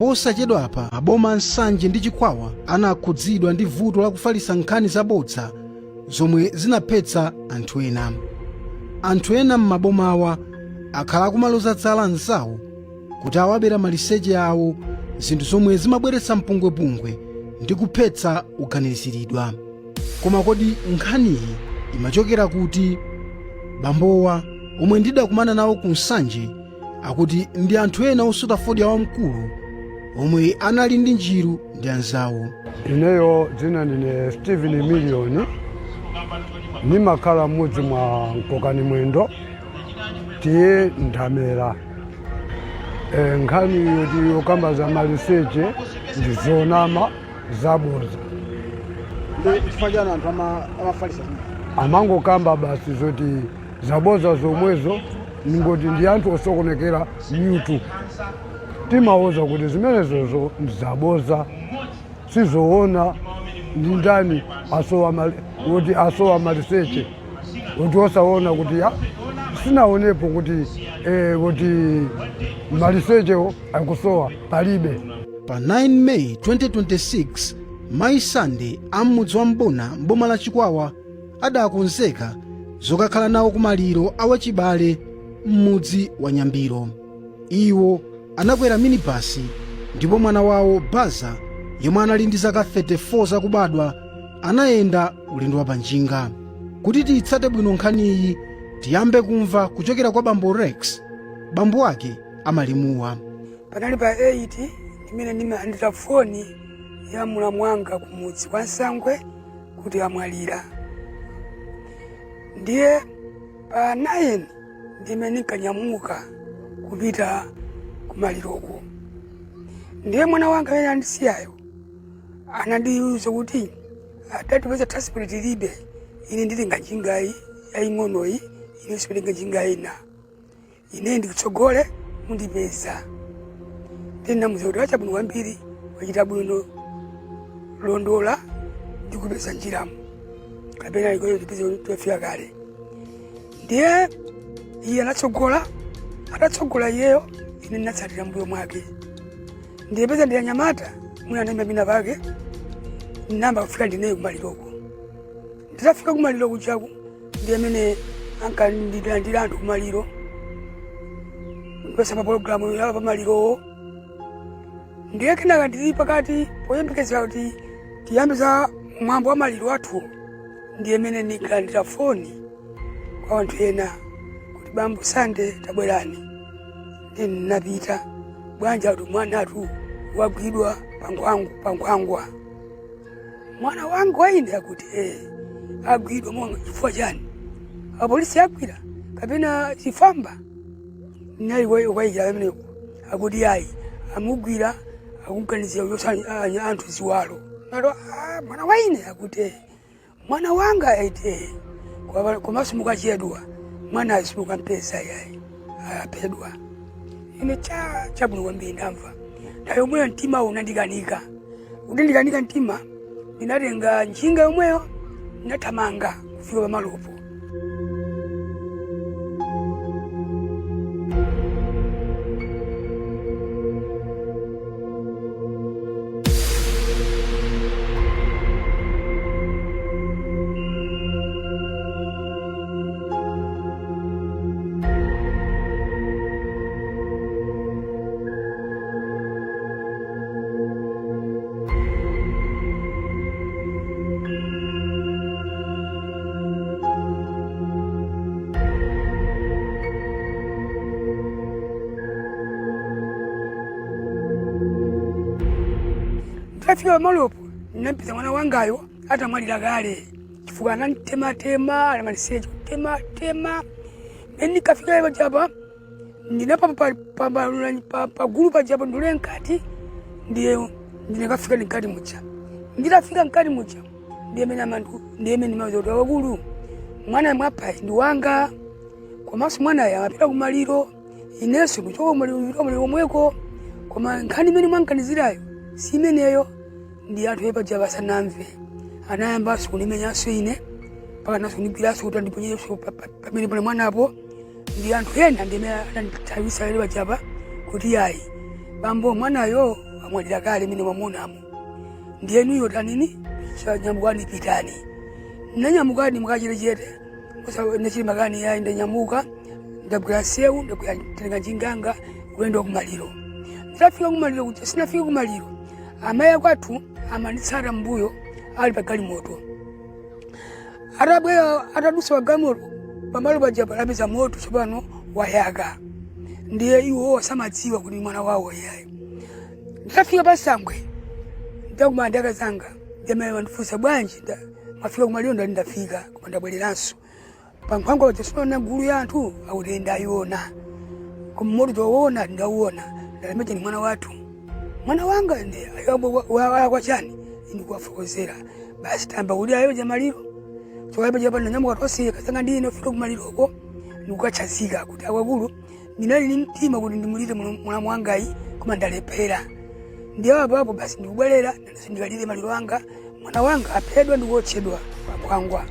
Posachedwa apa aboma Nsanje ndi Chikwawa anakhudzidwa ndi vuto la kufalisa nkhani zabodza zomwe zinaphetsa anthu ena. Anthu ena m'mabomawa akhala akumaloza dzala anzawo kuti awabera maliseche awo, zinthu zomwe zimabweretsa mpungwepungwe ndi kuphetsa Koganizilidwa. Koma kodi nkhaniyi imachokera kuti? Bambowa omwe ndidakumana nawo ku Nsanje akuti ndi anthu ena osuta fodya wamkulu omwe anali ndi njiru ndi anzawo. Ineyo dzina ndine Steven Million, nimakhala mudzi mwa Nkokani Mwendo tiye Ndamera. Nkhani yoti yokamba za Maliseche ndi zonama zabodza. Chifajana anthu amafalisa amangokamba basi zoti zabodza zomwezo ngoti ndi anthu osokonekera YouTube. Timawoza kuti zimenezozo zabodza, sizoona ndi ndani asowa Maliseche, kuti osaona kuti sinaonepo kuti Maliseche akusowa palibe. Pa 9 May 2026 Mayi Sande amudzi wa Mbona mboma la Chikwawa adakonzeka zokakhala nawo kumaliro awachibale m'mudzi wa Nyambiro. Iwo anakwera minibasi ndipo mwana wawo Baza yemwe anali ndi zaka 34 zakubadwa anayenda ulendo wa panjinga. Kuti tiyitsate bwino nkhaniyi tiyambe kumva kuchokera kwa Bambo Rex, bambo wake amalimuwa. Panali pa 8 imene ndimalandira foni ya mulamu wanga kumudzi kwa Nsangwe kuti amwalira. Ndiye pa 9 ndimene ndikanyamuka kupita kumaliroko. Ndiye mwana wanga amene andisiyayo anandiuza kuti atatipeza transport libe, ine ndili ngajingayi yaying'onoyi, ine sipelinga njingayi ina, ine ndikutsogole mundipeza. Ndinamuza kuti wacha bwino kwambiri, wachita bwino londola ndikupeza njiramu kapena ikoyo tipeze tofika kale. Ndiye iye atatsogola iyeyo, ine ndinatsatira mbuyo mwake. Ndiye peza ndiyanyamata muna ndembe mina pake namba kufika ndineyo kumaliroko. Nditafika kumaliro kuchaku ndiye mene ankandidandira anthu kumaliro ndipesa pa programu ya pamaliro. Ndiye kenaka ndili pakati poyembekezera kuti tiyambe za mwambo wa maliro athu, ndiye mene ndikalandira foni kwa anthu ena kuti Bambo Sande tabwerani. Ndiye ndinapita, bwanja kuti mwana athu wagwidwa pangwangwa. Mwana wangu waine akuti agwidwa mwana chifukwa chani? Apolisi agwira kapena chifamba? Nali waija mene akuti ayi amugwira akuganizira yosanya anthu ziwalo. Nalo mwana waine akuti mwana wanga aite komanso mukachedwa mwana asimuka mpesa yayi apedwa. Ine chabwino kwambiri ndamva. Ndayo mweyo mtima unandikanika. Unandikanika mtima, ndinatenga njinga yomweyo ndinathamanga kufika pamalopo. Ndafika pamalopo ndinapita mwana wangayo atamwalira kale chifukwa ananitematema, anamaliseche kutematema. Mene ndikafika pachapa ndinapa pagulu pachapa ndule nkati, ndiye ndinakafika nkati mucha. Nditafika nkati mucha ndiye mene mawiza kuti wakulu mwana mwapa ndi wanga, komanso mwanayo amapita kumaliro, inenso kuchoka kumaliro omweko. Koma nkhani mene mwankanizirayo si imeneyo. Ndi anthu epajapa sanamve anayambanso kunimenyanso ine paka naso kunigwiranso kuti andiponyeso pamene pali mwanapo. Ndi anthu ena ndimene anandithawisa lero pajapa kuti ayi Bambo mwanayo mwalira kale mine mamunamu ndiye nuyo tanini nyamukani pitani nanyamukani mukachirechete nechili makani ya inde nyamuka ndabwera sewu ndakuyatenga njinganga kuenda kumaliro nditafika kumaliro kuti sinafika kumaliro amaya kwathu amanitsata mbuyo ali pa galimoto atabwera atadusa pa galimoto pamalo paja palapeza moto tsopano wayaka ndiye iwo samadziwa kuti mwana wawo yayi nditafika pasangwe ndakumanda akazanga ndiyamaye mandifunsa bwanji mafika kumaliro ndandafika koma ndabwereranso pankhango kuti sinaona gulu ya anthu akuti ndayona kummoto toona ndawona ndalemete ni mwana wathu mwana wanga ndi wakwachani ndikuwafokozera basi tamba kuti ayo jamaliro chokaipa chapa nanyamuka tosi kasanga ndine ufika kumaliroko ndikukachazika kuti akwakulu ndinali ni mtima kuti ndimulire mwana wangayi koma ndalephera ndiye apapo basi ndikubwerera ndikalire maliro wanga mwana wanga aphedwa ndikuotchedwa pakwangwa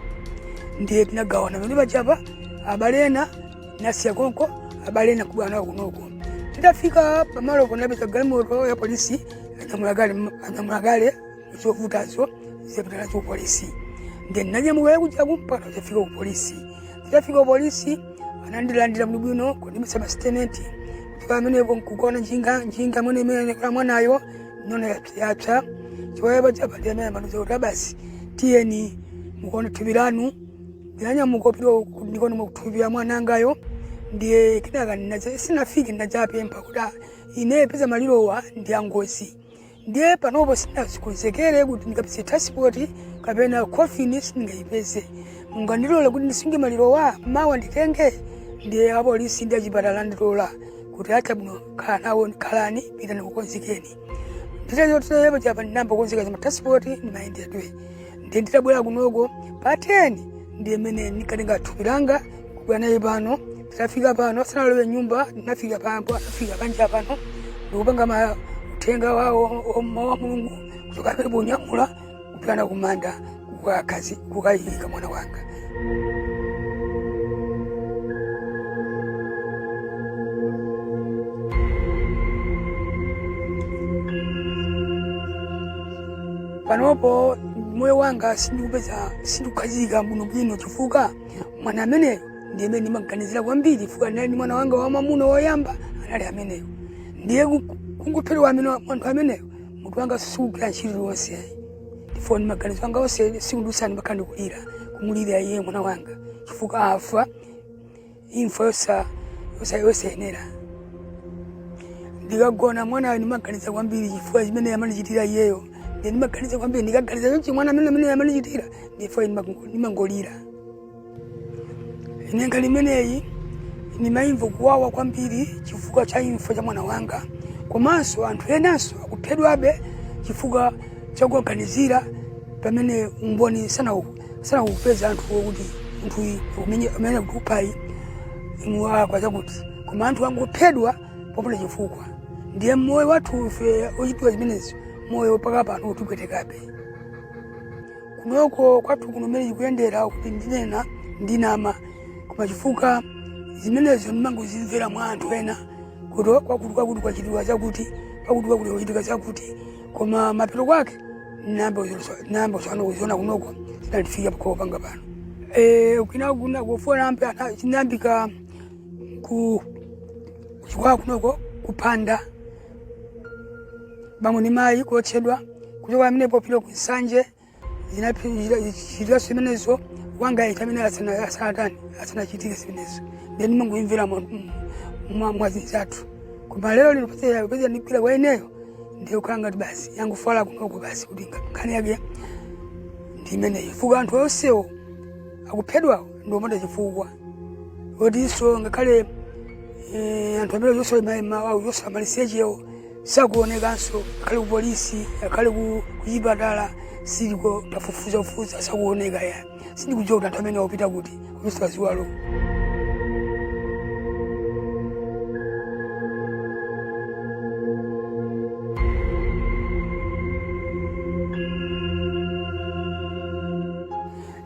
ndiye tinagawana pamene pachapa abalena nasiya konko abalena kubwana kunoko tidafika pamalo ponapeza galimoto ya polisi anyamulagale zovutazo zipitala za polisi ndiye nanyamuka kuja kumpaka tafika ku polisi tidafika ku polisi anandilandira mlibwino kundimisa statement pamenepo nkukona njinga mwene imene kwa mwanayo nona yapsa chiwayaba chapa ndiye amene manuza kuti basi tiyeni mukone thubilanu nyanyamuka pilo ndikone mukuthubira mwanangayo ndiye kinaka sinafike ndachapempha kuti ine peza malirowa ndi angozi ndiye panopo sinazikonzekere kuti ndikapise passport kapena coffin sindingayipeze mungandilola kuti ndisunge malirowa mawa nditenge ndiye apolisi ndi achipatala ndilola kuti acha bwino kanawo khalani pitani kukonzekeni nditayoteyepo chapa ndinamba kukonzeka za passport ndimayendedwe ndiye nditabwera kunoko pa 10 ndiye mene ndikatenga thupi langa kubwanaye pano tafika pano sanalowe nyumba ndinafika pampo afika panja pano ndikupanga uthenga wawo wa Mulungu kutoka pepo nyamula kupana kumanda kukakazi kukayika mwana wanga panopo moyo wanga sindikupeza sindikukazika bwino chifuka mwana ameneyo ndiye mene ndimaganizira kwambiri fuka nali mwana wanga wa mwamuna woyamba anali ameneyo ndiye kunguphedwa anthu ameneyo munthu wanga sukira ntchito yonse ndifoni maganizo anga onse sikudusani makhandi kulira kumulira iye mwana wanga chifuka afa imfa yosayenera ndikagona mwanayo ndimaganiza kwambiri chifuka chimene amanichitira iyeyo ndiye ndimaganiza kwambiri ndikaganiza chonchi mwana amene amanichitira ndifo ndimangolira inenga limeneyi nimaimva kuwawa kwambiri chifuka cha imfa cha mwana wanga komanso anthu enanso akuphedwabe chifuka chakuganizira pamene umboni sana kupeza anthu kuti munthu amene kutupai imuwa kwa chakuti koma anthu angophedwa popula chifukwa ndiye moyo wathu ife ochitwa zimenezo moyo paka pano tikupwetekabe kunoko kwathu kuno mene chikuyendera kuti ndinena ndinama koma chifuka zimenezo ndimangozimvera mwa anthu ena kuti kwakuti kwachitidwa chakuti kwakuti kwachitika chakuti koma mapiro kwake namba kuziona kunoko zinandifika pakhomo panga pano ukina kufuna ampe chinambika kuchikwa kunoko kupanda bamwe ni mayi kuotchedwa kuchoka amenepo pilo kunsanje zinachitira zimenezo wanga itamina asanachitike zimenezo ndiye ndimangoimvera mwazi zatu koma lero linopeza nipira kwa eneyo ndiye ukanga basi yangu fala kunoko basi kuti nkhani yake ndimeneyo fuka anthu onsewo akuphedwa ndiomota chifukwa otiso ngakhale anthu amene yoswa Maliseche sakuonekanso akhale ku polisi akhale kuchipatala siliko tafufuza sakuoneka ya sindikudziwa kuti anthu amene opita kuti kupiswa ziwalo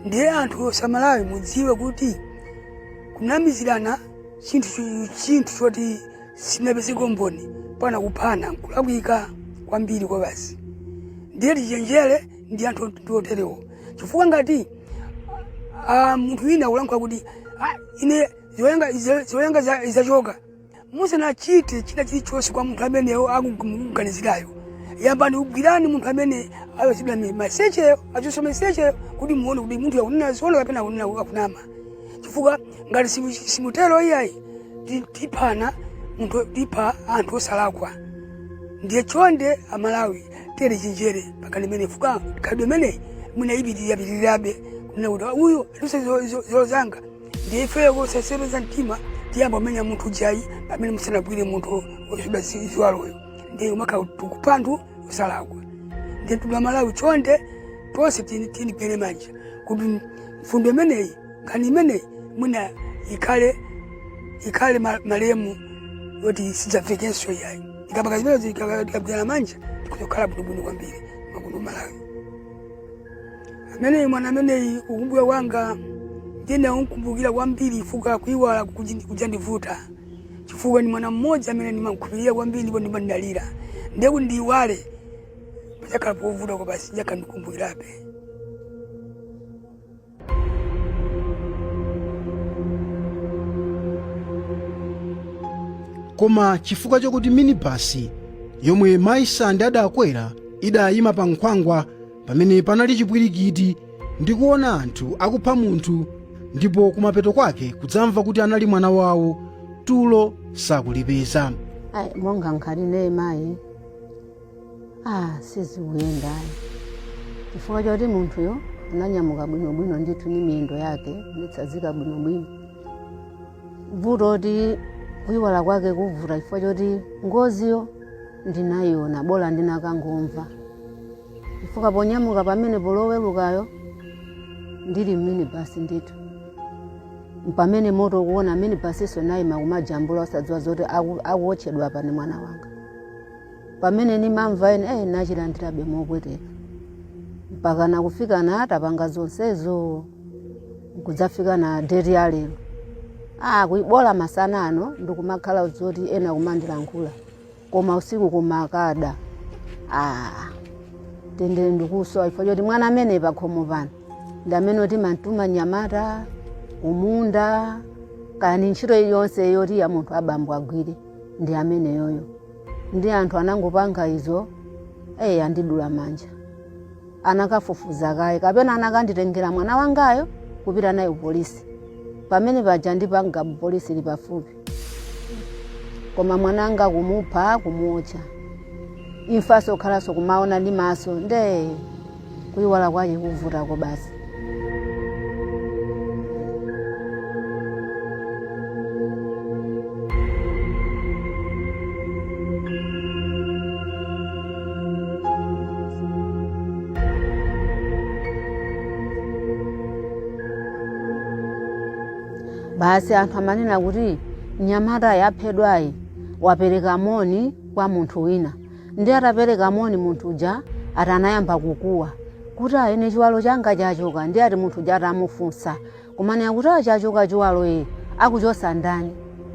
ndiye anthu osamalawi mudziwe kuti kunamizirana chinthu choti sinapezeka mboni pana kuphana kulakwika kwambiri kwa basi ndiye tichenjere ndi anthu oterewo chifukwa ngati munthu wina akulankhula kuti ine zoyenga izachoka musanachite china chilichonse kwa munthu ameneyo akuganizirayo yambani kugwirani munthu amene ayosibira Maliseche achosoma Maliseche kuti muone kuti munthu yakunena zoona kapena akunama chifukwa ngati simutero iyayi tipana munthu tipa anthu osalakwa ndiye chonde amalawi tere chenjere pakali mene fuka kadi mene muna ipitirirabe kuna kuti uyu zozanga ndiye feko sesebeza mtima tiyamba menya munthu jayi pamene musanabwire munthu osibazizwaloyo ndiye umaka tukupantu osalakwa ndiye tuna Malawi chonde tose tini pere manja kuti fundo imeneyi kani imeneyi muna ikale malemu yoti sidzafekenso yayi ikapaka zimene zikabwera manja tikuzokhala bwinobwino kwambiri makuno Malawi amene mwana ameneyi kukumbukira kwanga ndiye unkumbukira kwambiri fuka kuiwala kujandivuta chifukwa ni mwana mmoja amene ndimakhulupirira kwambiri ndipo ndimandalira ndiye kuti ndiiwale pachakhala povuta kwa basi jakandikumbukirabe. Koma chifukwa chokuti minibasi yomwe maisande adakwera idayima pa nkhwangwa pamene panali chipwirikiti ndi kuona anthu akupha munthu ndipo kumapeto kwake kudzamva kuti anali mwana wawo tulo sakulipeza. Monga nkhaline mayi sizikuyenda chifukwa choti munthuyo ananyamuka bwinobwino ndithu ni miyendo yake nitsazika bwinobwino vuto kuti kuiwala kwake kuvuta chifukwa choti ngoziyo ndinayiona bola ndinakangomva chifukwa ponyamuka pamene polowelukayo ndili minibasi ndithu pamene moto kuona minibasi iso nayima kumajambula osadziwa zoti akuotchedwa pa ni mwana wanga pamene nimamva ene nachilandirabe mopweteka mpaka nakufika na atapanga zonsezo kudzafika na date ya lero kuibola masana ano ndikumakhala zoti ena kumandilankhula koma usiku kumakada tende ndikuswa chifukwa choti mwana amene pakhomo pano ndi amene oti mantuma nyamata umunda kani ntchito iliyonse yoti ya munthu abambo agwire ndi amene yoyo ndi anthu anangopanga izo andidula manja anakafufuza kaye kapena anakanditengera mwana wangayo kupita naye upolisi pamene paja ndipanga polisi lipafupi koma mwananga kumupha kumuocha imfaso khalaso kumaona ndi maso nde kuiwala kwaje kuvuta ko basi. Basi anthu amanena kuti nyamata yaphedwayi wapereka moni kwa munthu wina ndi atapereka moni munthu uja atanayamba kukuwa kuti ine chiwalo changa chachoka ndi ati munthu uja atamufunsa kumana kuti chachoka chiwalo akuchosa ndani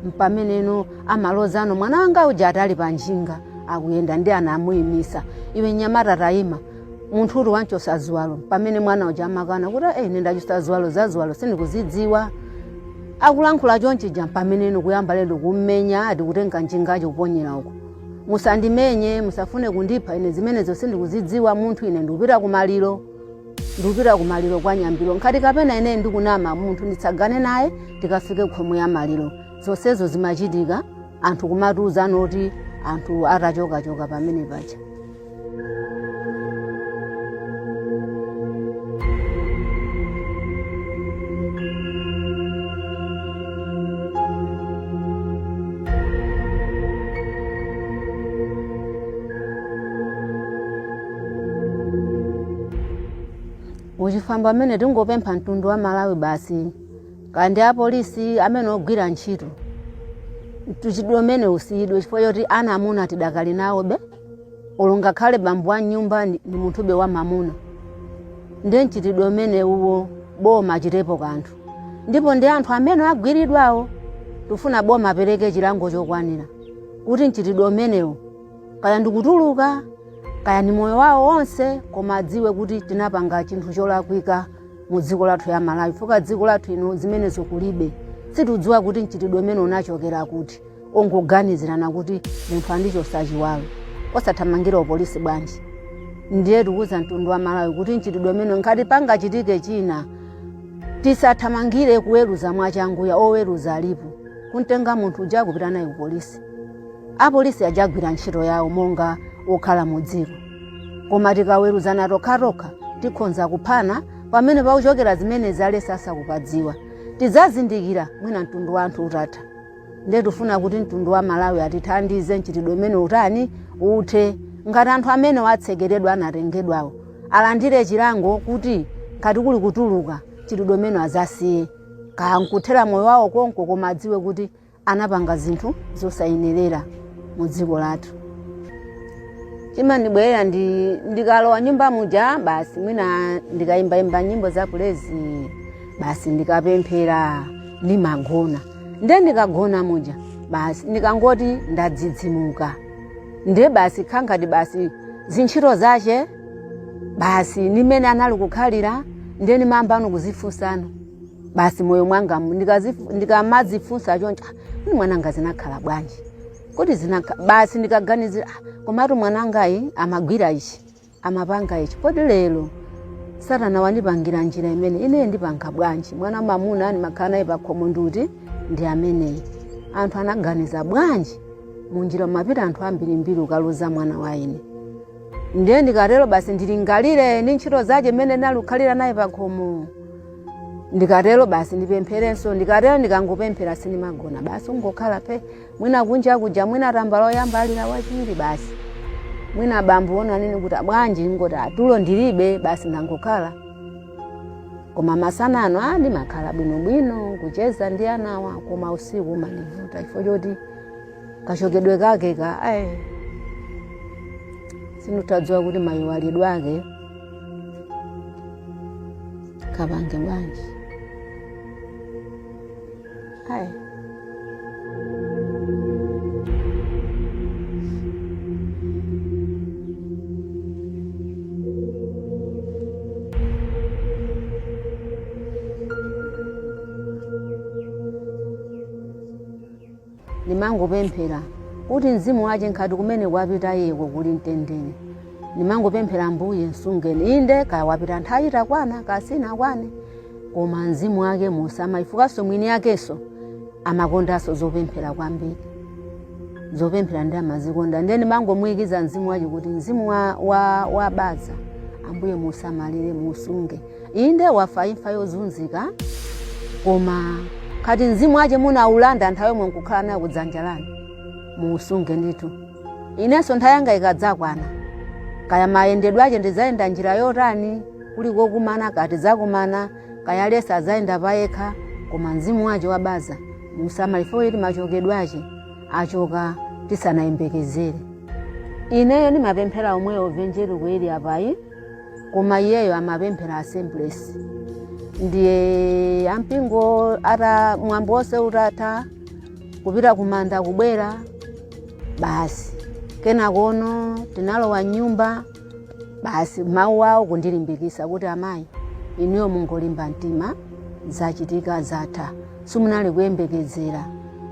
mpameneno amalozano mwana wanga uja atali pa njinga akuyenda ndi anamuyimisa iwe nyamata tayima munthu uri wanchosa ziwalo pamene mwana uja amakana kuti ine ndachosa ziwalo za ziwalo sindikuzidziwa akulankhula chonchija pameneno kuyamba lero kummenya ati kutenga njingacho kuponyera uko musandimenye musafune kundipha ine zimenezo sindikuzidziwa munthu ine ndikupita kumaliro kwa nyambiro nkhati kapena ine ndikunama munthu nditsagane naye tikafike khomo ya maliro zonsezo zimachitika anthu kumatuza noti anthu atachoka pamene pacha. Uchifamba amene tingopempha mtundu wa Malawi basi kandi apolisi amene ogwira ntchito tuchidomene usiyidwe chifukwa choti ana amuna tidakali nawo be ulunga khale bambo wa nyumba ni munthu wa mamuna ndi nchitidomene uwo boma chitepo kanthu ndipo ndi anthu amene agwiridwawo tufuna boma apereke chilango chokwanira kuti nchitidomenewo kaya ndikutuluka kaya ni moyo wawo wonse, koma adziwe kuti tinapanga chinthu cholakwika mu dziko lathu ya Malawi. Fuka dziko lathu ino zimene zokulibe. Situdziwa kuti nchitidwe mene unachokera kuti. Ongoganizirana kuti munthu andicho sachiwawe. Osathamangira polisi bwanji. Ndiye tikuza mtundu wa Malawi kuti nchitidwe mene ngati panga chitike china. Tisathamangire kuweruza mwachanguya, oweruza alipo. Kuntenga munthu uja kupita naye ku polisi. Apolisi ajagwira ntchito yawo monga okhala mu dziko. Koma tikaweruzana tokha tikhonza kuphana pamene pauchokera zimene zale sasa kupadziwa. Tizazindikira mwina mtundu wa anthu utatha. Ndiye tufuna kuti mtundu wa Malawi atithandize nchitidwe mene utani uthe. Ngati anthu amene watsegeredwa anatengedwawo alandire chilango kuti ngati kuli kutuluka chitidwe mene azasiye. Kankuthera moyo wawo konko koma adziwe kuti anapanga zinthu zosayenerera mu dziko lathu. Chimandibwera ndikalowa nyumba muja basi mwina ndikayimba nyimbo za kulezi basi ndikapemphera ndimagona. Ndiye ndikagona muja basi ndikangoti ndadzidzimuka. Ndiye basi khangati basi zintchito zache basi nimene anali kukhalira ndiye nimambano kuzifunsano. Basi moyo mwanga ndikamadzifunsa choncha mwananga zinakhala bwanji. Kuti basi ndikaganizira komatu mwanangayi amagwira ichi, amapanga ichi. Kodi lero Satana wandipangira njira imene ine ndipanga bwanji. Mwana mamuna ani makhala naye pakhomo nduti ndi ameneyi. Anthu anaganiza bwanji munjira mapita anthu ambirimbiri ukaloza mwana wa ine. Ndiye ndikatero basi ndilingalire ndi ntchito zache imene nalukhalira naye pakhomo. Ndikatero basi ndipempherenso, ndikatero ndikangopemphera sinimagona basi ungokhala pe. Mwina kunja kuja mwina tambalo yamba alira wachiri basi. Mwina bambu ona nini kuti bwanji ngoti atulo ndilibe basi ndangokhala. Koma masana ano ndimakhala bwino kucheza ndi anawa koma usiku manivuta ifo choti kachokedwe kake sinutadziwa kuti mayiwalidwe ake kabange bwanji. Nimangopemphera kuti mzimu wache nkhati kumene wapita yeko kuli mtendere. Nimangopemphera Ambuye msungeni inde kaya wapita nthawi itakwana kasina kwane. Koma mzimu wake musama ifukaso mwini yakeso amakondaso zopemphera kwambiri. Zopemphera ndi amazikonda. Ndiye nimangomuyikiza mzimu wache kuti mzimu wabaza Ambuye musamalire musunge. Inde wafa imfa yozunzika koma kati mzimu wache muna ulanda nthawi yomwe nkukhala nayo kudzanja lanu musunge nditu. Inenso nthawi yanga ikadzakwana kaya mayendedwe ache ndizayenda njira yotani kuliko kumana kati zakumana kaya lesa azayenda payekha koma mzimu wache wabaza musamalifo ili machokedwe ache achoka tisanayembekezere. Ineyo nimapemphera omwe ovenjeri kweli apayi koma iyeyo amapemphera assemblies. Ndiye ampingo ata mwambo wose utatha kupita kumanda kubwera basi kena kono tinalowa nyumba basi mawu awo kundilimbikisa kuti amayi inuyo mungolimba mtima zachitika zatha simunali kuyembekezera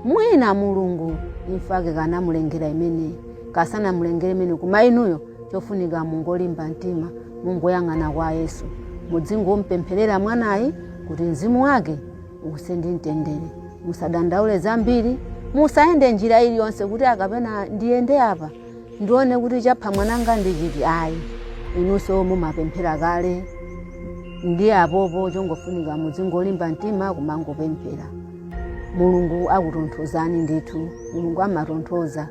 mwina Mulungu imfake kana mulengera imene kasana mulengera imene kuma inuyo chofunika mungolimba mtima mungoyang'ana kwa Yesu mudzingo mpempherera mwanayi kuti mzimu wake usendi mtendere. Musadandaule zambiri, musaende njira iliyonse kuti akapena ndiyende apa ndione kuti chapha mwananga ndichiti ayi. Inunso mumapemphera kale ndi apopo chongofunika mudzingolimba mtima kumangopemphera. Mulungu akutonthozani ndithu, Mulungu amatonthoza.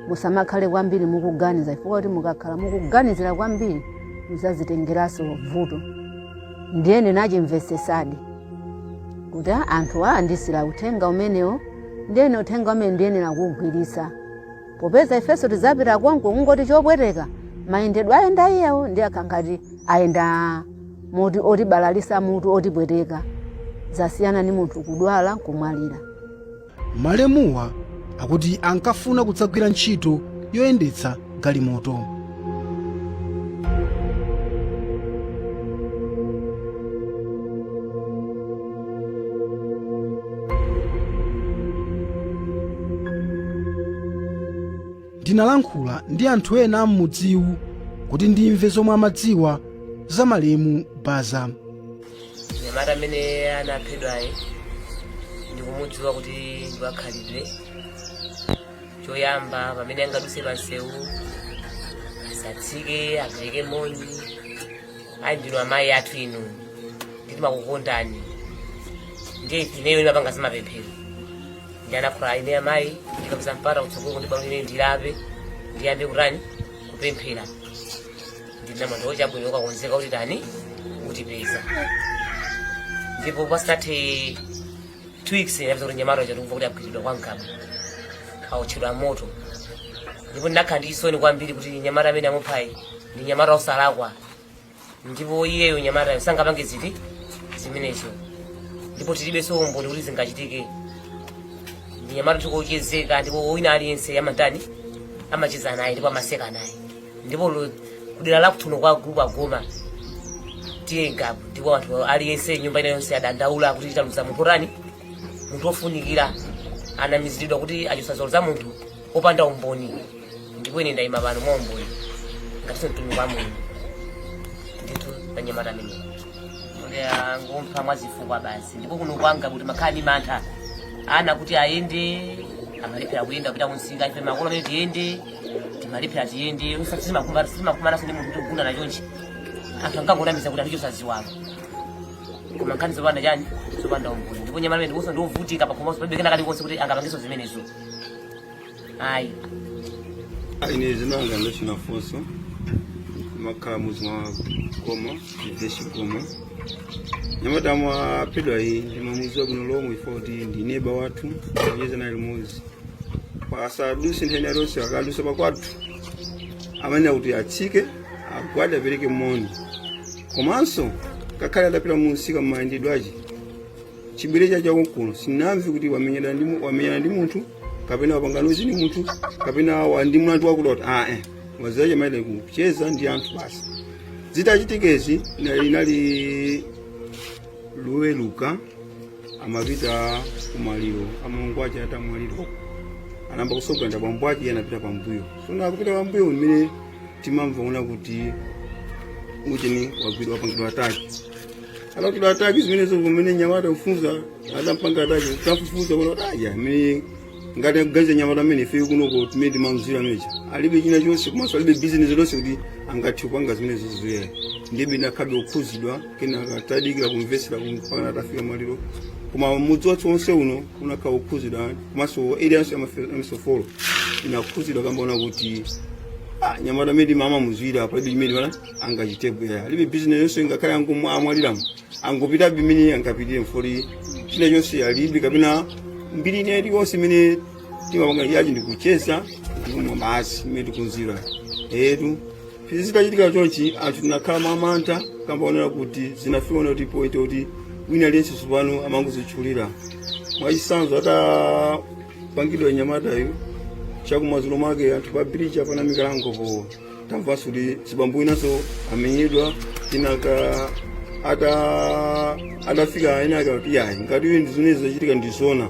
Musamakhale kwambiri mukuganiza chifukwa kuti mukakhala mukuganizira kwambiri muzazitengeraso vuto. Ndiye ndinachimvesesadi kuti anthu andisira uthenga umenewo ndiye uthenga umene ndiye nakugwirisa. Popeza ifeso tizapita konko ngoti chopweteka mayendedwe ayenda iyewo ndiye akangati ayenda moti otibalalisa mutu otipweteka zasiyana ni munthu kudwala kumwalira. Malemuwa akuti ankafuna kudzagwira ntchito yoyendetsa galimoto. ndinalankhula ndi anthu ena m'mudziwu kuti ndimve zomwe amadziwa za Malemu Baza. Nyamata amene anaphedwayi ndikumudziwa kuti ndiwakhalidwe choyamba pamene angaduse pansewu asatsike agayike moni. Ayi ndinu amayi athu inu ndimakukondani ndiye ineyo ndimapanga zamapemphero ndi anakhula ine amayi ndikapeza mpata kutsogolo kuti balo ine ndilape ndiyambe kutani kupemphera ndina mwanthu wachabwino ukakonzeka kuti tani kutipeza. Ndipo pasathe 2 weeks ndapeza kuti nyamata chatukuva kuti agwiridwa kwa Ankaba autchedwa moto. Ndipo ndinakhala ndi chisoni kwambiri kuti nyamata amene amuphayi ndi nyamata osalakwa, ndipo iyeyo nyamata sangapange ziti zimenezo, ndipo tilibe umboni kuti zingachitike. Ndi nyamata tikuchezeka, ndipo wina aliyense yamatani amacheza naye ndipo amaseka naye. Ndipo kudera la kuthuno kwa group agoma tiye ngapo, ndipo anthu aliyense nyumba ina yonse adandaula kuti taluza munthu tani, munthu ofunikira anamizidwa kuti achisazoza munthu opanda umboni. Ndipo ine ndayima pano mwa umboni ngati mtumiki wa Mulungu ndithu panyamata amene ngompha mwazifukwa basi. Ndipo kuno kwanga kuti makhani mantha ana kuti ayende amalipira kuyenda kupita kunsika ife makolo amene tiyende timalipira tiyende simakumana sine munthu kugunda nachonchi anthu angangonamiza kuti andicho saziwako koma nkhani zopanda chani zopanda umboni. Ndipo nyamata amene ndiponso ndiovutika pakhomanso pabekena kalikonse kuti angapangenso zimenezo. Ayi ine zinanga ndachinafonso makhala muzi mwa Goma chideshi Goma. Nyamata mwaphedwayi ndimamudziwa bwino lomwe ifoti ndi neighbor wathu yeze naye limodzi pasaduse ntheni alonse akadusa pakwathu amene kuti atsike agwade apereke moni. Komanso kakhale adapita musika mmayendedwe achi chibwere chawo kuno sinamve kuti wamenyana ndi munthu kapena wapanganozi ndi munthu kapena wandi mlandu wakulota wazaje maile kucheza ndi anthu basi. Zitachitikezi inali Luweluka amapita kumaliro amangwacha ata mwaliro anamba kusoganda pambwachi anapita pambuyo. Sona kupita pambuyo mmene timamva una kuti ucheni wagwidwa wapangidwa ataki. Alakidwa ataki zimenezo kumene nyamata ufunza adampanga ataki utafufuza kuna aya mmene ngati kuganiza nyamata amene ife kunoko timene mamzira mecha alibe china chonse komanso alibe business lonse kuti angathe kupanga zimenezo zizoyera. Ndibe nakhabe kukhuzidwa kenaka tadikira kumvesera kumpaka atafika maliro koma mudzi wathu wonse uno unakhala kukhuzidwa komanso aliyense amesofolo inakhuzidwa kambaona kuti nyamata amene mama muzwira palibe chimene mana angachitebwera. Alibe business yonse ngakhale amwaliramo angopita bimene angapitire mfoli china chonse alibe kapena mbiri ine iliyonse imene timapanga yachi ndikucheza ndikumwa basi imene tikunzira etu. Zitachitika chonchi anthu tinakhala mamantha kambaonera kuti zinafika kuti point kuti wina aliyense tsopano amangozitchulira. Mwachisanzo atapangidwa nyamatayo chakumadzulo mwake anthu pa bridge apana mikalango tamvanso kuti zibambo inanso amenyedwa tinaka atafika enaka kuti yayi ngati iwe ndizonezi zachitika ndizona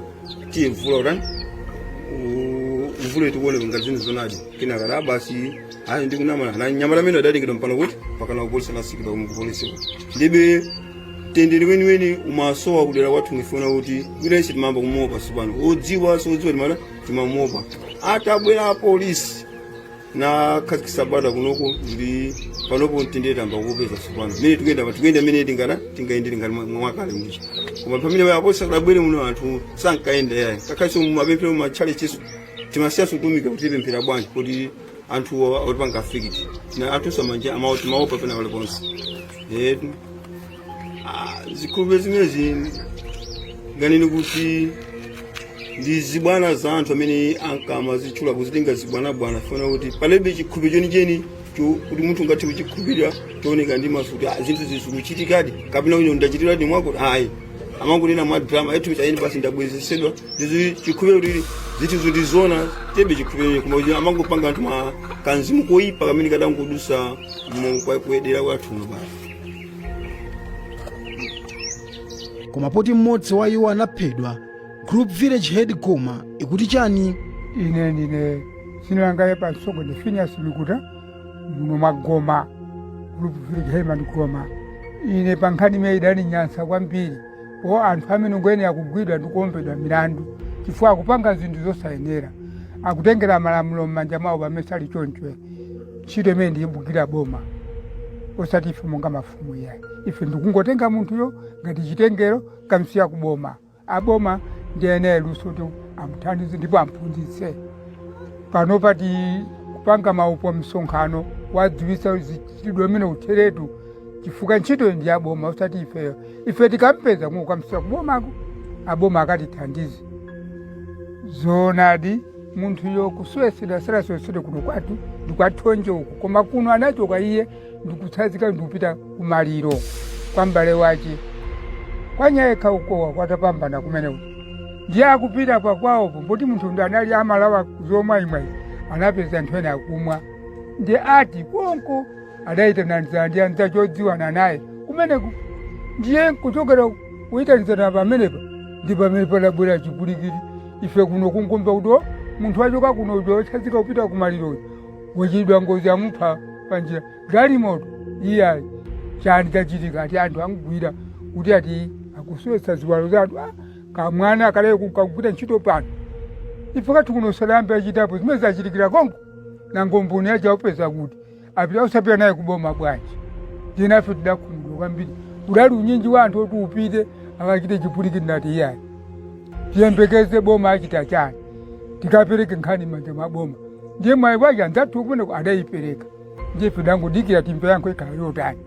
tiye vula utani uvule tikuone ngati zine zonadi kenaka basi ayi ndikunama na nyamata amene adadikidwa mpano kuti pakana kupolisa lasikidwa kumupolisi ndibe tendere weniweni umasowa kudera kwathu ngifuna kuti wilense timamba kumopa tsopano odziwa timata timamopa atabwera polisi na khazikisa bada kunoko ndi panopo mtendere tamba kupeza tsopano mene tikuyenda mene tingaendere ngati mwakale mwichi koma pamene apolisi akabwere muno anthu sankaenda yayi kakhaso mumapemphero machale chisu timasiyaso kutumika kuti pemphera bwanji kuti anthu otipanga fikiti na anthu samanja amauti maopa pena wale konse zikhulupiriro zimezi nganene kuti ndi zibwana za anthu amene ankama zitchula kuzitenga zibwana funa kuti palibe chikhulupiriro cheni kuti munthu ungathe kuchikhulupirira chooneka ndi maso kuti zinthu zikuchitikadi kapena kuti ndachitiradi mwako ayi amangonena mwa drama etu chayeni basi ndabwezesedwa ndizo chikhulupiriro kuti zinthu zondizona tebe chikhulupiriro koma kuti amangopanga anthu kanzimu koyipa kamene kadangodusa kuyedera kwathu basi. Koma poti mmodzi wa iwo anaphedwa, Group Village Head Goma ikuti chani? ine ndine sinilanga pa soko de Phineas Mikuta muno magoma group village Herman Goma ine pankhani meidani nyansa kwambiri po anthu amene ngweni akugwidwa ndikuombedwa milandu chifukwa kupanga zinthu zosayenera akutengera malamulo m'manja mwawo pamene ali chonchwe ntchito imene ndiyibukira boma osati ife monga mafumu yayi ife ndikungotenga munthuyo ngati chitengero kamsiya kuboma aboma ndiye luso kuti amuthandize ndipo amphunzitse pano pati kupanga maupo msonkhano wadziwisa zitidwe imene utheretu chifukwa ntchito ndi aboma osati ifeyo ife tikampeza kamsiya kubomako aboma akatithandize zonadi munthuyo kuswesera saraswesere kuno kwatu ndikwathonje uku koma kuno anachoka iye ndikutsazika ndikupita kumaliro kwa mbale wace kwanyayekha ukowa kwatapambana kumene uti ndiye akupita pakwawopo mboti munthu ndi anali amalawa zomwaimwai anapeza anthu ene akumwa ndiye ati konko adayitanizana ndi anza chodziwana naye kumeneku ndiye kuchokera kuyitanizana pamenepa ndi pamene padabwera chipulikiri ife kuno kungomva kuti munthu wachoka kuno udotsazika kupita kumaliroyo wachidwa ngozi amupha panjira galimoto iya chani chachitika ati anthu angugwira kuti ati akuswesa ziwalo zathu kamwana akale kukagwira ntchito pano ife kati kuno salambe achitapo zimene zachitikira konko nangombuni yachaupeza kuti apita usapita naye kuboma bwanji ndiye nafe tidakhumudwa kwambiri udali unyinji wa anthu oti upite akachite chipulikiri nati iyayi tiyembekeze boma achita chani tikapereke nkhani manja maboma ndiye mwayi waje anzathu kumeneko adayipereka ndiye ife dangodikira timpe yankho ikhala yotani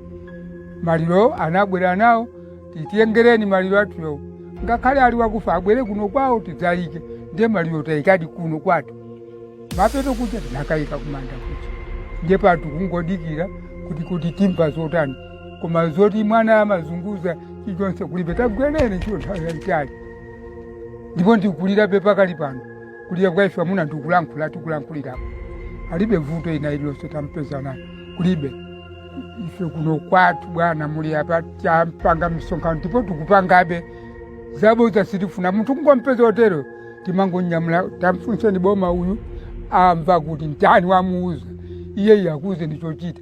maliro anabwera nawo titengereni maliro athuyo ngakhale ali wakufa abwere kuno kwawo tidzayike ndiye maliro tayikadi kuno kwathu mapeto kucha tinakayika kumanda kucha ndiye patu kungodikira kuti timpa zotani koma zoti mwana amazunguza chichonse kulibe tagwenene chiyo nthawi yayitali ndipo ndikulira pakali pano kulira kwa ife amuna tikulankhulirapo alibe vuto ina ililonse tampeza nayo kulibe ife kuno kwathu bwana muli apa tampanga misonkhano ndipo tikupangabe zabo zasitifuna munthu kungompeza otero timangonyamula tamfunseni boma uyu amva kuti ntani wamuuza iye yakuze ndichochita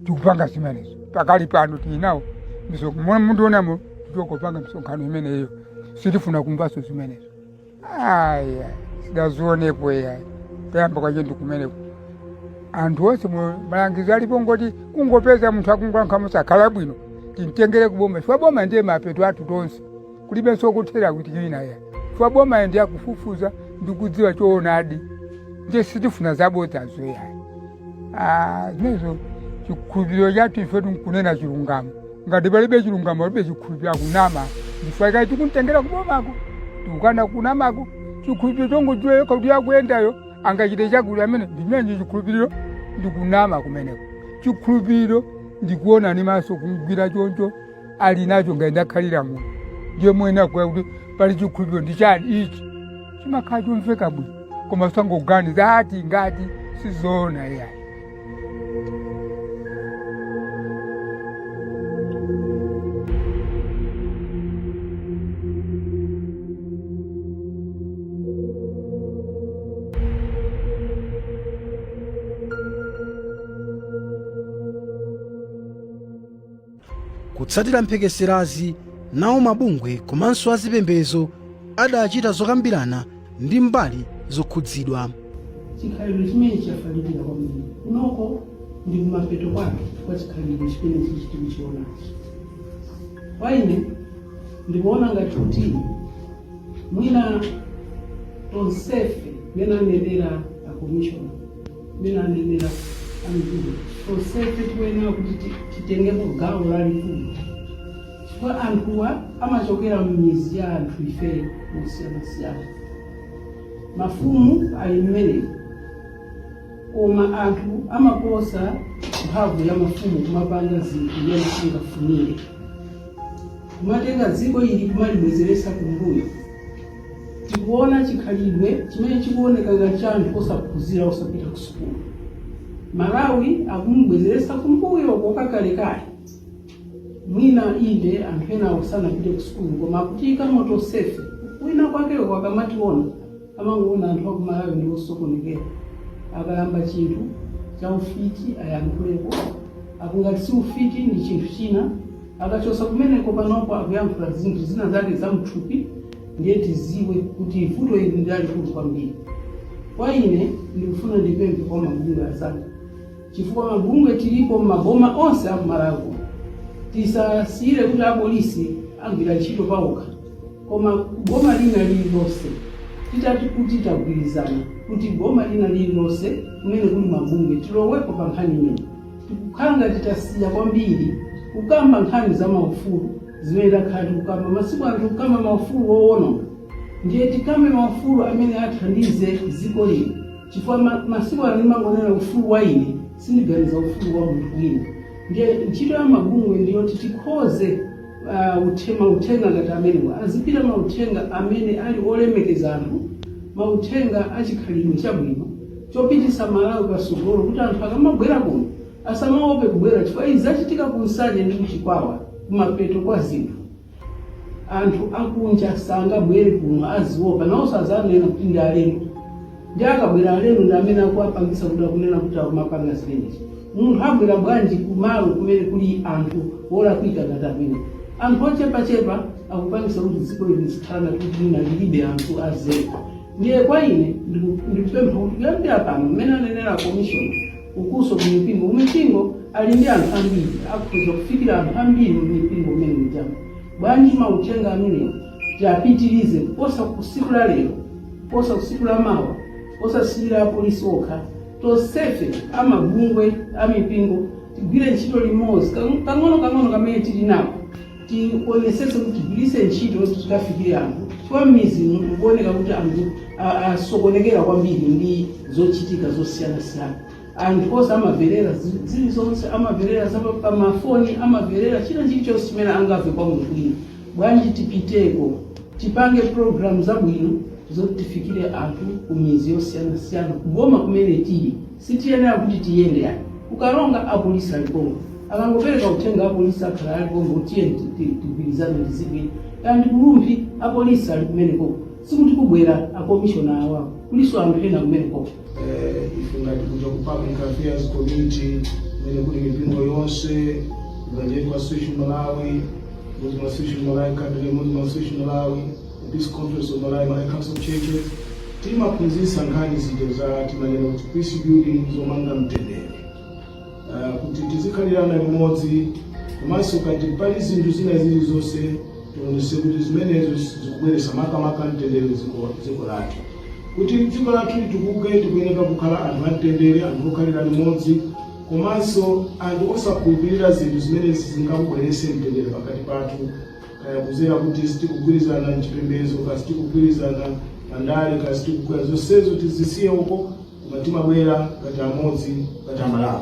tikupanga zimenezo pakali pano tinawo misonkhano munthu onamo tikopanga misonkhano imeneyo sitifuna kumvaso zimenezo aya sidazionepo yayi tayamba kwache ndikumeneko anthu onse malangizo alipo ngoti kungopeza munthu akungoyankha musakhala bwino timtengere kuboma chifukwa boma ndiye mapeto athu tonse kulibe sokuthera kuti ina ya chifukwa boma ndiye akufufuza ndikudziwa choonadi ndiye sitifuna zabodzazo yayi zimenezo chikhulupiriro chathu ife tikunena chilungamo ngati palibe chilungamo palibe chikhulupiriro akunama chifukwa ikayi tikumtengera kubomako tikukana kunamako chikhulupiriro chongodziwa kuti akuyendayo angachite chakuti amene ndimene chikhulupiriro ndikunama kumeneko chikhulupiriro ndikuona ni maso kugwira choncho ali nacho ngaendakhalira muno ndiye mwena kwa kuti pali chikhulupiriro ndichani ichi chimakhala chomveka bwino koma sangoganiza ati ngati sizoona yayi kutsatira mphekeserazi nawo mabungwe komanso azipembedzo adachita zokambirana ndi mbali zokhudzidwa chikhalidwe chimene chafalidira kwambiri kunoko ndi kumapeto kwake kwa chikhalidwe chimene chichionachi kwa ine ndikuona ngati kuti mwina tonsefe mene anenera akomishona mene anenera amikulu tonsefe tikuyenera kuti titengepo gawo lalikulu chifukwa anthuwa amachokera m'mizi ya anthu ife mosiyanasiyana mafumu ali mmene koma anthu amaposa mphamvu ya mafumu kumapanga zinthu yena angafunire kumatenga dziko ili kumalibwezeresa kumbuyo tikuona chikhalidwe chimene chikuoneka ngati cha anthu osaphunzira osapita ku sukulu Malawi akumubwezeresa kumbuyo kokakalekale mwina inde anthu ena osanapite ku sukulu koma akutika moto sefe wina kwakeko akamationa amangoona anthu aku Malawi ndi osokonekera akalamba chinthu cha ufiti ayankhuleko, akungati si ufiti ndi chinthu china, akachosa kumeneko panopo akuyankhula zinthu zina zake za mthupi, ndiye tiziwe kuti vuto ili ndi lalikulu kwambiri. Kwa ine ndikufuna ndipemphe kwa mabungwe asanu, chifukwa mabungwe tilipo maboma onse a Malawi. Tisasiyire kuti apolisi agwira ntchito pawokha, koma boma lina lililonse titati kuti tagwirizana kuti boma lina lililonse kumene kuli mabungwe tilowepo pa nkhani imene. Tikukhala titasiya kwambiri kukamba nkhani za maufulu zimene takhati kukamba masiku anthu kukamba maufulu owononga. Ndiye tikambe maufulu amene athandize dziko lino, chifukwa masiku ano ndimangonena ufulu wa ine sindiganiza ufulu wa munthu wina. Ndiye ntchito ya mabungwe ndiyoti tikhoze mauthenga ngati amenewo azipita mauthenga amene ali olemekeza anthu, mauthenga achikhalidwe chabwino chopitisa Malawi patsogolo, kuti anthu akamabwera kuno asamaope kubwera, chifukwa izi zachitika kunsanje ndi kuchikwawa kumapeto kwa zinthu. Anthu akunja sangabwere kuno aziopa, nawonso azanena kuti ndi alendo. Ndi akabwera alendo ndi amene akuwapangisa kuti akunena kuti akumapanga zimenezi. Munthu abwera bwanji kumalo kumene kuli anthu olakwika ngati amene. Anthu ochepachepa akupangisa kuti dziko ili zikhala kuti lina lilibe anthu azero. Ndiye kwa ine ndikupempha kuti kuyambira pano mmene anenera commission ukuso kumipingo ali ndi anthu ambiri, akhoza kufikira anthu ambiri mumipingo mmene mujamo. Bwanji mauthenga amenewo tiapitirize, posa kusikula lero, posa kusikula mawa, posa kusikira apolisi okha, tosefe amabungwe amipingo tigwire ntchito limodzi kang'ono kamene tili nako, tionesese kuti tigwirise ntchito kuti tikafikire anthu. Chifukwa mizi mukuoneka kuti anthu asokonekera kwambiri ndi zochitika zosiyanasiyana. Anthu onse amaverera zilizonse, amaverera pamafoni, amaverera chilichonse chimene angamve kwa munthu wina. Bwanji tipiteko tipange program zabwino zoti tifikire anthu kumizi yosiyanasiyana, kuboma kumene tili sitiyenera kuti tiyende yani. Ukalonga apolisi alipo, akangopereka uthenga apolisi akhala alipo tiye tigwirizane ndizibwino. Kandi kulumpi apolisi ali kumeneko, sikuti kubwera akomishona awapo, kuliso anthu ena kumeneko. Ife ngati kuja ku Public Affairs Committee mene kuli mipingo yonse, Evangelical Association Malawi, Muslim Association Malawi, Catholic Muslim Association Malawi, Peace Conference of Malawi, Malawi Council of Churches, timaphunzitsa nkhani zija za timanena kuti peace building zomanga mtendere, kuti tizikhalirana limodzi, komanso kati pali zinthu zina zilizonse tionese kuti zimenezo zikubweretsa makamaka mtendere dziko lathu. Kuti dziko lathu litukuke tikuyenera kukhala anthu amtendere, anthu okhalira limodzi, komanso anthu osakhulupirira zinthu zimene zingabweretsa mtendere pakati pathu, kaya kuzera kuti sitikugwirizana mchipembedzo, kasi sitikugwirizana pandale, kasi sitikugwira zonsezo tizisiye uko, koma timabwera ngati amodzi ngati Amalawi.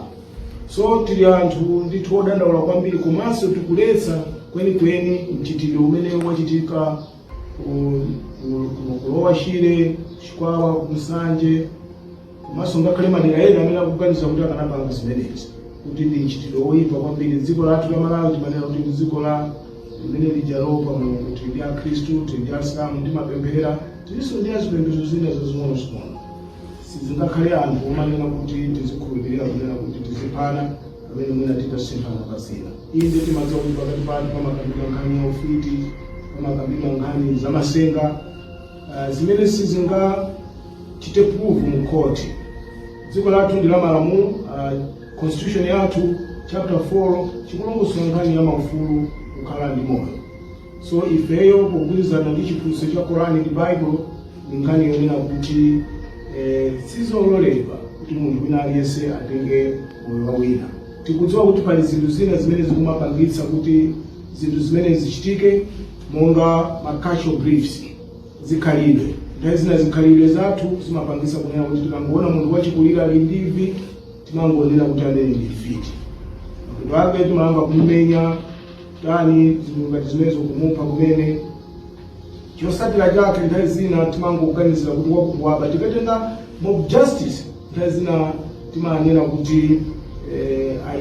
So tili anthu ndithu odandaula kwambiri, komanso tikuletsa kwenikweni mchitidwe umene wachitika kulowa Shire, Chikwawa, Kumsanje, komanso ngakhale madera ena amene akuganiza kuti akanapanga zimenezi, kuti ndi mchitidwe oyipa kwambiri. Dziko lathu la Malawi timanena kuti ndi dziko la limene lijalopa Mulungu, tili ndi Akhristu, tili ndi Asilamu, timapemphera, tilinso ndi azipembedzo zina zazing'ono. Sizingakhale anthu omanena kuti tizikhulupirira kunena kuti tizipana amene mwina titasinthana pasina. Inde timadziwa kuti pakati pathu pamakambidwa nkhani ya ufiti, pamakambidwa nkhani za masenga, zimene sizingachite proof mu court. Dziko lathu ndi la malamulo, constitution yathu chapter 4 chikulongosola nkhani ya maufulu kukhala ndi moyo. So ifeyo pogwirizana ndi chiphunzitso cha Qur'an ndi Bible, nkhani yonena kuti sizololedwa kuti munthu wina aliyense atenge moyo wa wina. Tikudziwa kuti pali zinthu zina zimene zikumapangitsa kuti zinthu zimene zichitike, monga cultural beliefs zikhalidwe. Nthawi zina zikhalidwe zathu zimapangitsa kunena kuti tikangoona munthu wachikulire ali ndivi, timangonena kuti anene ndi fiti. Munthu wake timayamba kumumenya, tani zinthu ngati zimenezo kumupha kumene. Chosatira chake nthawi zina timangoganizira kuti wakuwaba, tikatenga mob justice nthawi zina timanena kuti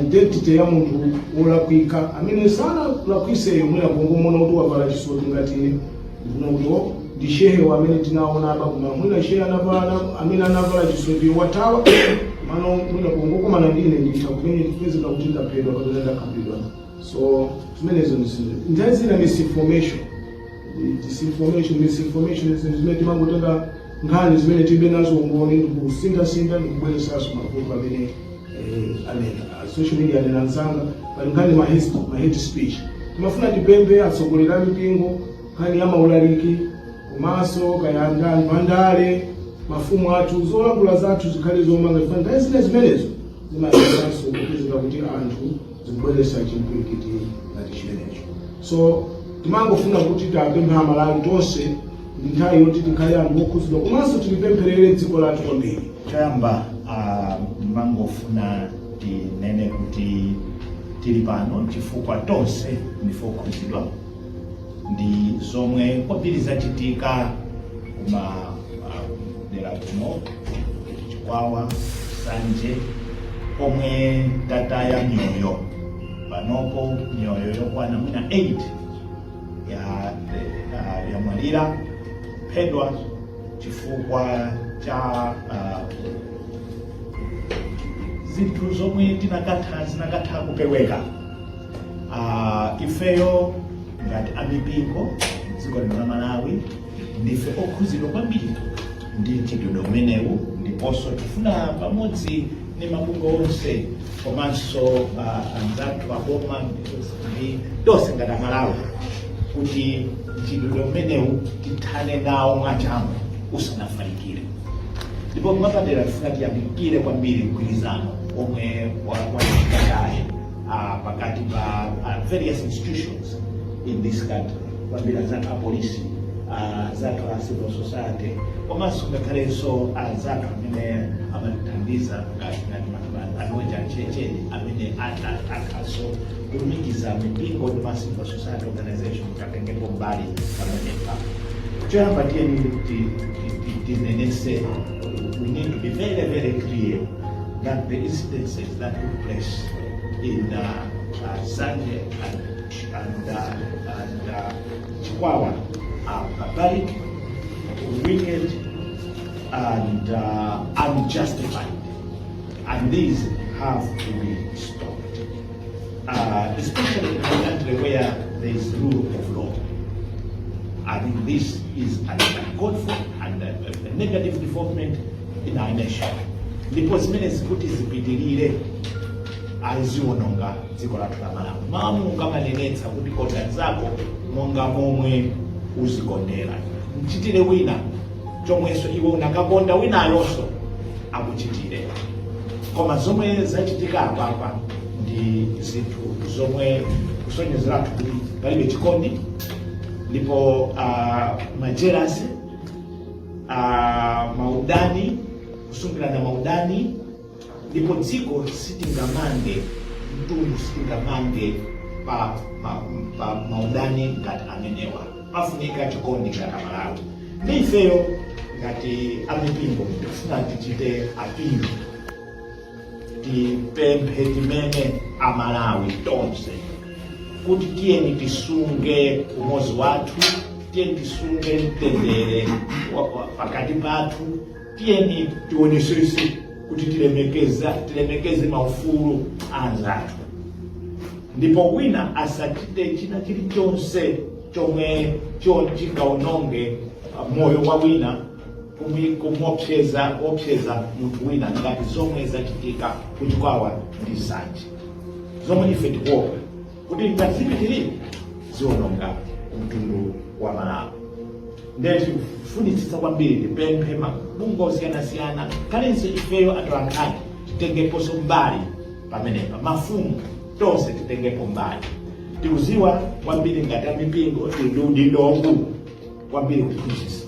identity ya munthu wolakwika amene sana lakwiseyo mwina kungomona kuti wavala chisoti ngati ndifuna kuti ndi shehe amene tinaona apa kuma mwina shehe anavala amene anavala chisoti watawa mano mwina kungokomana ndine nditha kumene ndipezeka kuti ndaphedwa kapena ndakapidwa. So zimenezo ndazina misinformation zimene timangotenga nkhani zimene tibe nazo umboni ndikusindasinda ndikubweresaso mafuko amene social media anenanzanga pali nkhani ma hate speech. Timafuna tipemphe atsogoleri a mipingo nkhani ya maulaliki komanso kayanga mandale mafumu athu zolankhula zathu zikhale zomanga fanda zina zimenezo zimayendanso kupezeka kuti anthu zikubweresa chimpwirikiti ngati chimenecho. So timangofuna kuti tapempha Amalawi tonse ndi nthawi yoti tikhale anthu okhudzidwa komanso tilipempherere dziko lathu kwambiri. Choyamba mangofuna tinene kuti tili pano chifukwa tonse ndife okhudzidwa ndi zomwe kwambiri zachitika kuma dera kuno Chikwawa Sanje omwe tataya mioyo panopo mioyo yokwana mwina 8 yamwalira phedwa chifukwa cha zinthu zomwe zinakatha kupeweka. Ifeyo ngati amipingo dziko lino la Malawi ndife okhudzidwa kwambiri ndi mchitidwe umenewu, ndiponso tifuna pamodzi ni mabungwe onse komanso anzathu aboma ndi tonse ngati Amalawi kuti mchitidwe umenewu tithane nawo mwachangu usanafalikire. Ndipo mapadera tifuna tiyamikire kwambiri mgwirizano omwe wachitikadaye pakati pa various institutions in this country, kwambiri azathu apolisi, azathu a civil society, komanso ngakhalenso azathu amene amatithandiza ngati anoja cheche amene athaso kulumikiza mipingo ndi ma civil society organization katengepo mbali pamenepa. Choyamba tiyeni tinenese, we need to be very, very clear that the incidences that took place in Sanje and Chikwawa are barbaric, wicked, and unjustified, and these have to be stopped, especially in a country where there is rule of law. I think this is an uncalled for and a negative development in our nation. Ndipo zimene zikuti zipitirire aziononga dziko lathu la Malawi. Mamunga manenetsa kuti konda zako monga momwe uzikondera. Mchitire wina chomweso iwe unakakonda wina alonso akuchitire. Koma zomwe zachitika apa ndi zinthu zomwe kusonyezera kuti palibe chikondi, ndipo majerasi, maudani, kusungirana maudani, ndipo dziko sitingamange, mtundu sitingamange pa maudani ngati amenewa. Pafunika chikondi ngati Malawi. Ndifeyo ngati amipingo tifuna tichite apilo, tipemphe timene Amalawi tonse kuti tiyeni tisunge umozi wathu, tiyeni tisunge mtendere pakati pathu, tiyeni tionesese kuti tilemekeze maufulu anzathu, ndipo wina asachite china chilichonse chomwe chingaononge moyo wa wina, kumopseza munthu wina ngati zomwe zachitika ku Chikwawa ndi Sanje. Zomwe ife tikuopa kuti ngazipitirire ziononga mtundu wa Malawi. Ndeti funitsitsa kwambiri tipemphe mabungwe osiyanasiyana, kalenso ifeyo atolankhani titengeponso mbali pamenepa, mafumu tonse titengepo mbali. Tikuziwa kwambiri ngati amipingo ndidogu kwambiri kuphunzitsa,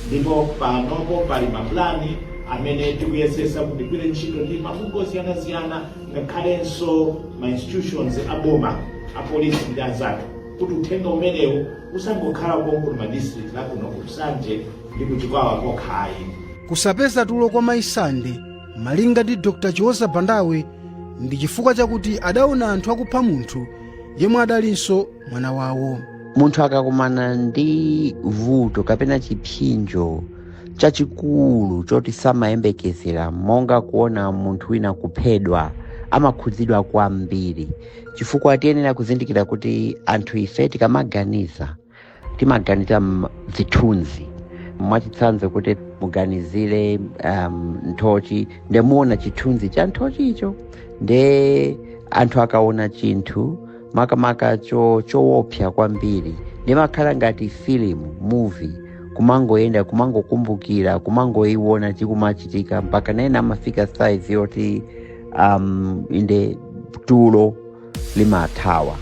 ndipo panopo pali maplani amene tikuyesesa kuti tigwire ntchito ndi mabungwe osiyanasiyana ngakhalenso ma institutions aboma, apolisi ndi anzathu, kuti uthenga umenewu usangokhala konkuno ma district lakuno ku Sanje ndi ku Chikwawa kokhayi. Kusapeza tulo kwa maisande malinga ndi Dr. Chiwoza Bandawe ndi chifukwa chakuti adaona anthu akupha munthu yemwe adalinso mwana wawo. munthu akakumana ndi vuto kapena chiphinjo chachikulu choti samayembekezera, monga kuona munthu wina kuphedwa, amakhudzidwa kwambiri, chifukwa tiyenera kuzindikira kuti anthu ife tikamaganiza timaganiza zithunzi. Mwachitsanzo kuti muganizire nthochi ndemuona chithunzi cha nthochi icho, nde anthu akaona chinthu makamaka choopsa kwambiri ndimakhala ngati film movie, kumangoyenda kumangokumbukira kumangoiona chikumachitika mpaka nena amafika size yoti inde tulo limathawa.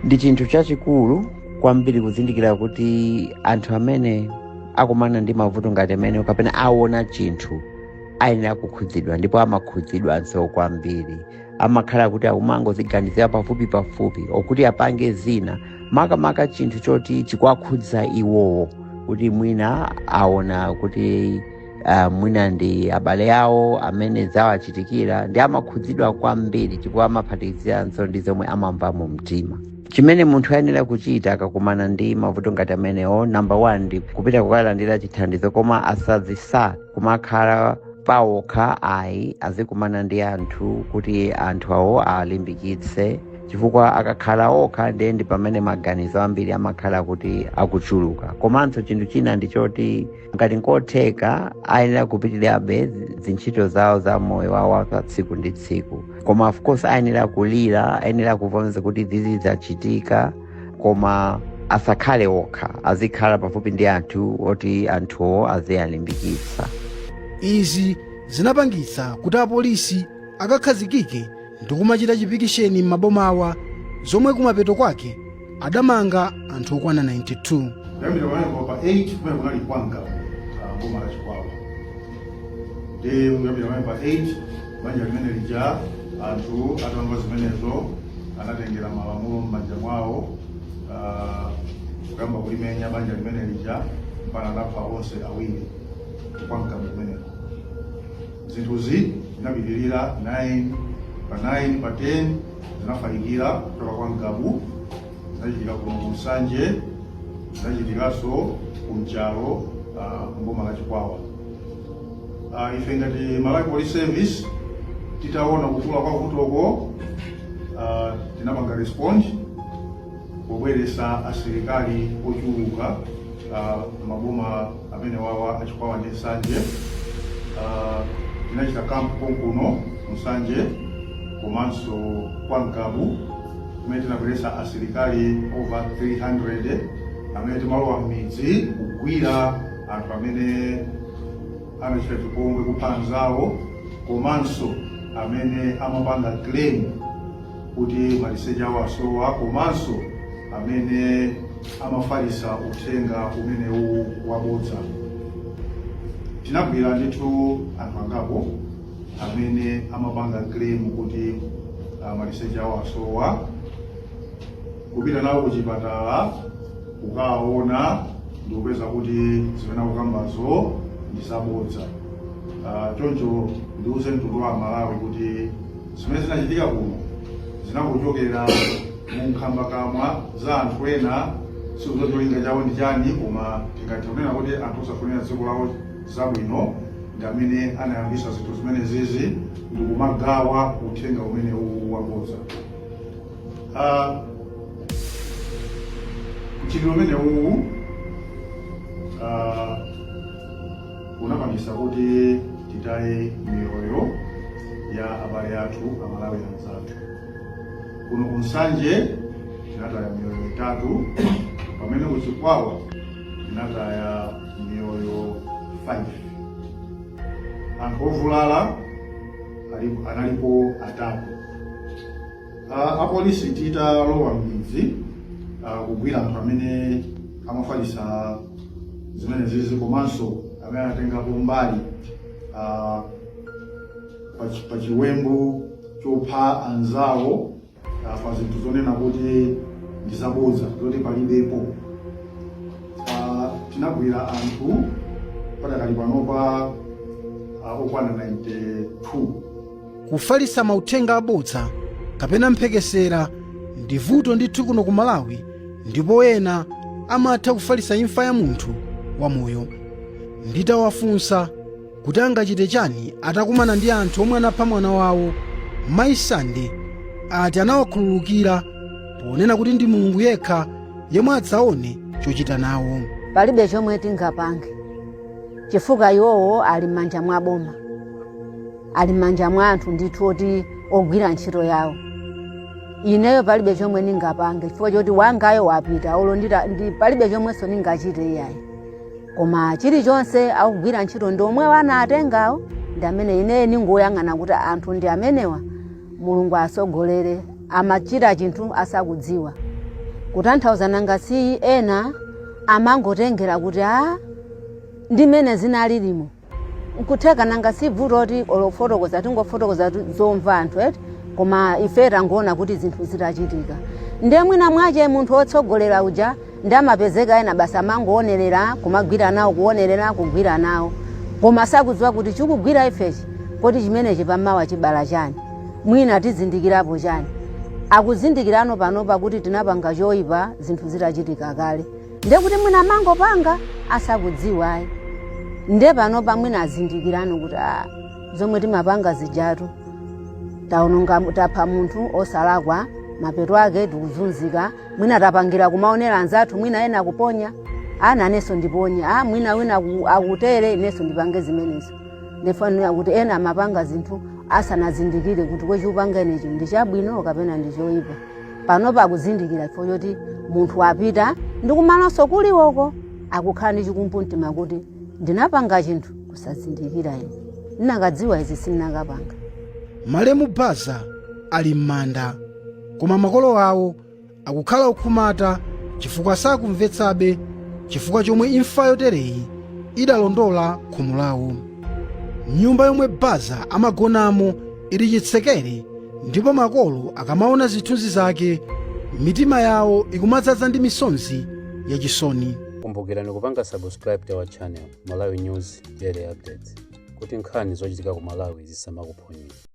Ndi chinthu chachikulu kwambiri kuzindikira kuti anthu amene akumana ndi mavuto ngati amene kapena aona chinthu ayenera kukhudzidwa, ndipo amakhudzidwanso kwambiri. Amakhala kuti akumangoziganizira pafupi okuti apange zina makamaka chinthu choti chikwakhudza iwowo, kuti mwina aona kuti mwina ndi abale awo amene zawachitikira, ndi amakhudzidwa kwambiri chifukwa amaphatikizanso ndi zomwe amamva mu mtima. Chimene munthu ayenera kuchita akakumana ndi mavuto ngati amenewo, number 1 ndi kupita kukalandira chithandizo, koma asadzisa kumakhala pawokha ayi, azikumana ndi anthu kuti anthu awo alimbikitse, chifukwa akakhala okha ndi pamene maganizo ambiri amakhala kuti akuchuluka. Komanso chinthu china ndi choti ngati nkotheka ayenera kupitirirabe zintchito zawo za moyo wawo wa tsiku ndi tsiku, koma of course ayenera kulira, ayenera kuvomereza kuti zizi zachitika, koma asakhale okha, azikhala pafupi ndi anthu oti anthuwo aziyalimbikitsa. Izi zinapangitsa kuti apolisi akakhazikike ndikumachita chipikisheni m'mabomawa, zomwe kumapeto kwake adamanga anthu okwana 92. Kuyambira pa 8 kumene kunali kwanga boma la Chikwawa. Kuyambira pa 8 banja limene lija anthu atamva zimenezo anatengera malamulo m'manja mwawo, kuyamba kulimenya banja limene lija mpaka anapha onse awiri kwanga kumeneko. Zinthuzi zinapitirira 9 pa 9 pa 10 zinafalikira kutoka kwa Ngabu, zinachitika ku Nsanje, zinachitikanso ku Mchalo mboma la Chikwawa. Ife ngati Malawi Police Service titaona kukula kwa vutoko, tinapanga respond kubweresa asilikali ochuluka maboma amene wawa achikwawa ndi Nsanje. Tinachita kampu konkuno Nsanje komanso kwa Nkabu, kumene tinabweresa asilikali over 300 amene timalowa m'midzi kugwira anthu amene amachita chipongwe kupha anzawo, komanso amene amapanga claim kuti Maliseche awo asowa, komanso amene amafalisa uthenga umenewu wabodza. Tinagwira ndithu anthu angapo amene amapanga claim kuti Maliseche awo asowa, kupita nawo kuchipatala kukaona ndi kupeza kuti zimene akukambazo ndi zabodza. Choncho ndiuze mtundu wa Malawi kuti zimene zinachitika kuno zinangochokera mu nkhambakamwa za anthu ena, sikuzocholinga chawo ndi chani, koma tingatinena kuti anthu osafunira dziko lawo zabwino ndi amene anayambisa zinthu zimene zizi ndi kumagawa uthenga umene wabodza. Mchitidwe umene uwu unapangisa kuti titaye miyoyo ya abale athu Amalawi anzathu. Kuno ku Nsanje tinataya miyoyo 3, pamene ku Chikwawa tinataya miyoyo 5. Anthu ovulala analipo 3. Apolisi titalowa m'midzi kugwira anthu amene amafalisa zimene zizi, komanso amene anatengapo mbali pa chiwembu chopha anzawo pa zinthu zonena kuti ndi zabodza zoti palibepo. Tinagwira anthu padakali panopa okwana 92. Kufalisa mauthenga abodza kapena mphekesera ndi vuto ndithu kuno ku Malawi, ndipo ena amatha kufalitsa imfa ya munthu wamoyo. Nditawafunsa kuti angachite chani atakumana ndi anthu omwe anapha mwana wawo, mayi Sande ati anawakhululukira ponena kuti ndi Mulungu yekha yemwe adzaone chochita nawo. Palibe chomwe tingapange chifukwa iwowo ali m'manja mwa boma, ali m'manja mwa anthu ndithu oti ogwira ntchito yawo. Ineyo palibe chomwe ningapange chifukwa choti wangayo wapita olo palibe chomwenso ningachite iyayi. Koma chilichonse akugwira ntchito ndi omwe wana atengawo, ndi amene ine ningoyang'ana kuti anthu ndi amenewa Mulungu asogolere, amachita chinthu asakudziwa. Kutanthauza ngati ena amangotengera kuti ndi mene zinalilimo. Nkutheka ngati vuto oti olofotokoza tingofotokoza zomva anthu eti, koma ife tangoona kuti zinthu zitachitika. Ndiye mwina mwache munthu otsogolera uja ndi amapezeka ena basa amangoonerera kumagwira nawo, kuonerera kugwira nawo, koma sakudziwa kuti chikugwira ifechi kuti chimenechi pamawa chibala chani, mwina tizindikirapo chani. Akuzindikirano panopa kuti tinapanga choyipa zinthu zitachitika kale, ndiye kuti mwina mangopanga asakudziwa ayi. Ndiye panopa mwina azindikirano kuti zomwe timapanga zijatu taononga, tapha munthu osalakwa, mapeto ake tikuzunzika. Mwina tapangira kumaonera anzathu, mwina ena kuponya nanenso ndiponya, mwina wina akutere inenso ndipange zimenezo. Ndifanira kuti ena amapanga zinthu asanazindikire kuti kwechupanga inechi ndi chabwino kapena ndi choyipa. Panopa akuzindikira chifukwa choti munthu apita ndi kumalonso kuliwoko akukhala ndi chikumbumtima kuti ndinapanga chinthu kusazindikira ine, ndinakadziwa izi sindinakapanga. Malemu Baza ali m'manda, koma makolo awo akukhala okhumata chifukwa sakumvetsabe chifukwa chomwe imfa yotereyi idalondola khomo lawo. Nyumba yomwe Baza amagonamo ili chitsekere, ndipo makolo akamaona zithunzi zake mitima yawo ikumadzaza ndi misonzi yachisoni. Kumbukirani kupanga subscribe to our channel Malawi News Daily Updates kuti nkhani zochitika ku Malawi zisamakuphonyeni.